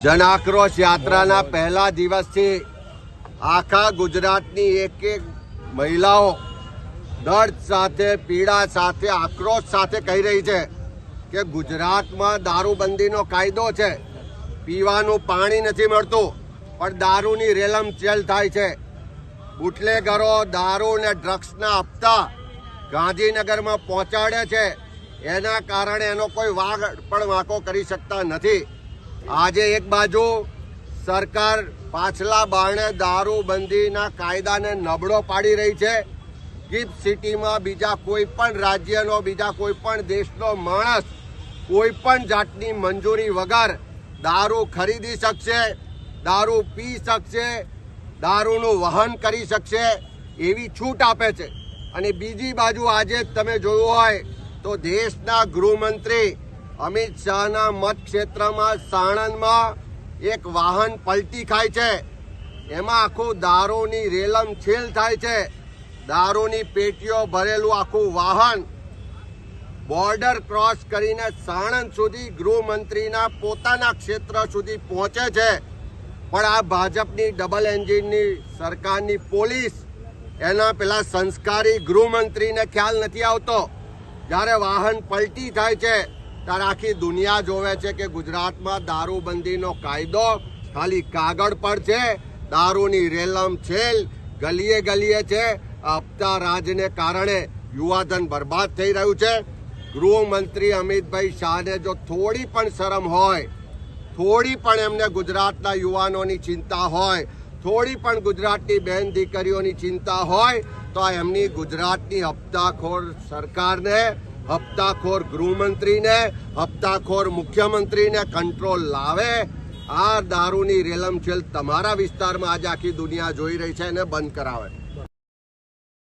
જન આક્રોશ યાત્રાના પહેલા દિવસથી આખા ગુજરાતની એક એક મહિલાઓ દર્દ સાથે, પીડા સાથે, આક્રોશ સાથે કહી રહી છે કે ગુજરાતમાં દારૂબંધીનો કાયદો છે, પીવાનું પાણી નથી મળતું, પણ દારૂની રેલમચેલ થાય છે. બુટલેગરો દારૂ અને ડ્રગ્સના હપ્તા ગાંધીનગરમાં પહોંચાડે છે. એના કારણે એનો કોઈ વાગ પણ વાંકો કરી શકતા નથી. આજે એક બાજુ સરકાર પાછલા બારણે દારૂબંધીના કાયદાને નબળો પાડી રહી છે. ગિફ્ટ સિટીમાં બીજા કોઈ પણ રાજ્યનો, બીજા કોઈ પણ દેશનો માણસ કોઈ પણ જાતની મંજૂરી વગર દારૂ ખરીદી શકશે, દારૂ પી શકશે, દારૂનું વહન કરી શકશે એવી છૂટ આપે છે. અને બીજી બાજુ આજે તમે જોયું હોય તો દેશના ગૃહમંત્રી અમિત શાહના મતક્ષેત્રમાં સાણંદમાં એક વાહન પલટી ખાય છે. એમાં આખું દારૂની રેલમછેલ થાય છે. દારૂની પેટીઓ ભરેલું આખું વાહન બોર્ડર ક્રોસ કરીને સાણંદ સુધી ગૃહમંત્રીના પોતાના ક્ષેત્ર સુધી પહોંચે છે. પણ આ ભાજપની ડબલ એન્જિનની સરકારની પોલીસ, એના પેલા સંસ્કારી ગૃહમંત્રીને ખ્યાલ નથી આવતો. જ્યારે વાહન પલટી થાય છે ત્યારે આખી દુનિયા જોવે છે કે ગુજરાતમાં દારૂબંધીનો કાયદો ખાલી કાગળ પર છે. દારૂની રેલમછેલ ગલીએ ગલીએ છે. હપ્તા રાજને કારણે યુવાધન બરબાદ થઈ રહ્યું છે. ગૃહમંત્રી અમિતભાઈ શાહને જો થોડી પણ શરમ હોય, થોડી પણ એમને ગુજરાતના યુવાનોની ચિંતા હોય, થોડી પણ ગુજરાતની બહેન દીકરીઓની ચિંતા હોય, તો એમની ગુજરાતની હપ્તાખોર સરકારને, હપ્તાખોર ગૃહમંત્રીને, હપ્તાખોર મુખ્યમંત્રીને કંટ્રોલ લાવે. આ દારૂની રેલમછેલ તમારા વિસ્તારમાં આજે આખી દુનિયા જોઈ રહી છે, એને બંધ કરાવે.